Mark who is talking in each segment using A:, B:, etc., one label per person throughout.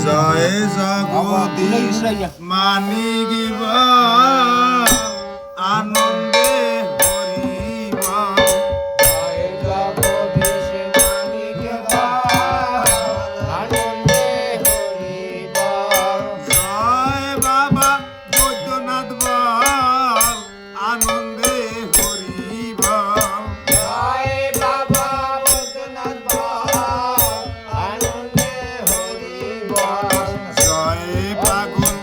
A: জয় জগদীশ মানিক আনন্দে হরিবা
B: জয় জগদীশ মানিক আনন্দে হরিবা
A: জয় বাবা বৈদ্যনাথ বাল আনন্দে হরিবা
B: জয় বাবা বৈদ্যনাথ আনন্দে হরিবা
A: জয় পাগল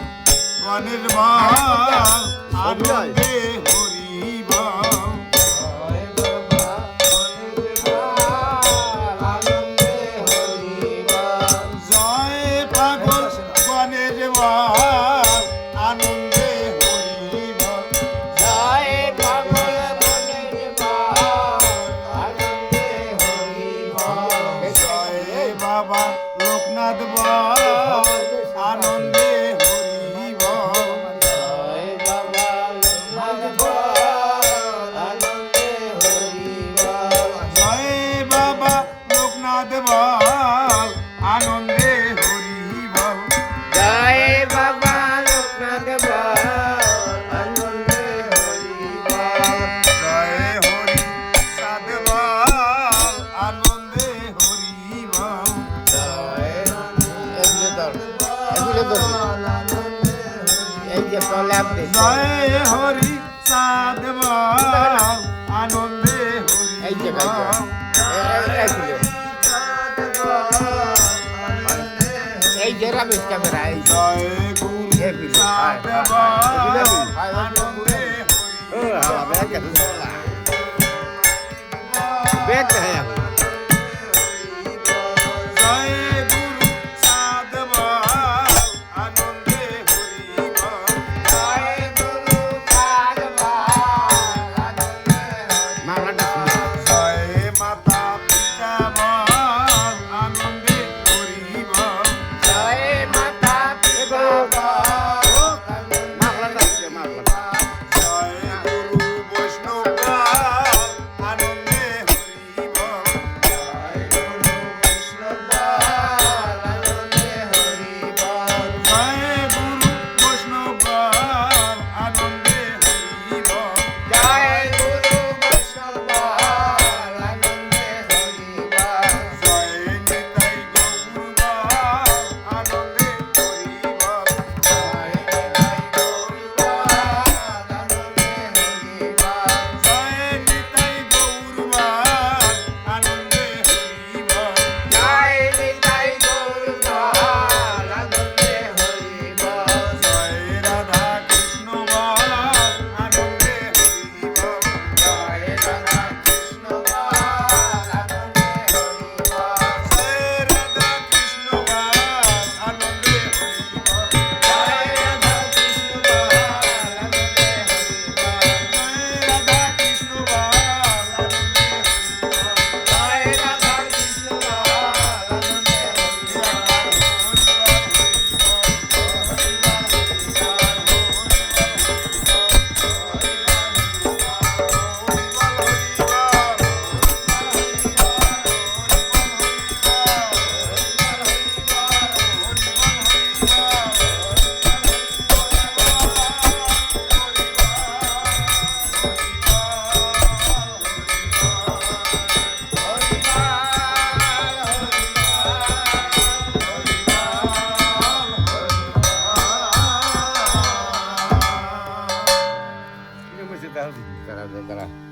A: গণের বাল আনন্দে হরিবা
B: জয় বাবা আনন্দে হরিবা
A: জয় পাগল গণের বাল আনন্দে হরিবা
B: জয় পাগল বনেরবা আনন্দে হরিবা
A: জয় বাবা লোকনাথ বাল আনন্দে হরিবা
B: জয় বাবা লোকনাথ আনন্দে হরিবা
A: জয় বাবা লোকনাথ বাল আনন্দে হরিবা
B: জয় বাবা লোকনাথ আনন্দে হরিবা
A: জয় হরি সাধ বাল আনন্দে হরিবা
B: এই যে প্রলাপ
A: জয় হরি সাধ বাল আনন্দে
B: এই যে
A: হরিবা
B: এই যে রামেশ ক্যামেরা এই
A: জয় গুরু সাধ বাল আনন্দে হরিবা
B: বেদ হ্যাঁ
A: জয় গুরু সাধ বাল আনন্দে হরিবা
B: জয় গুরু সাধবা মামলাটা
A: জয় মাতা পিতা বাল আনন্দে হরিবা
B: জয় মাতা পিতা মামলাটা
A: জয় গুরু বৈষ্ণব বাল আনন্দে হরিবা জয় গুরু বৈষ্ণব বাল আনন্দে হরিবা
B: জয় গুরু বৈষ্ণব আনন্দে হরিবা
A: জয় নিতাই গৌর বাল আনন্দে হরিবা
B: জয় নিতাই গৌর আনন্দে হরিবা
A: জয় নিতাই গৌর বাল আনন্দে হরিবা
B: জয় নিতাই গৌর আনন্দে হরিবা
A: জয় রাধা কৃষ্ণ বাল আনন্দে হরিবা
B: জয় রাধা কৃষ্ণ আনন্দে হরিবা
A: জয় রাধা কৃষ্ণ বাল আনন্দে হরিবা
B: জয় রাধা কৃষ্ণ আনন্দে হরিবা
A: জয় রাধা কৃষ্ণ বাল আনন্দে হরিবা
B: জয় রাধা কৃষ্ণ আনন্দে হরিবা তারা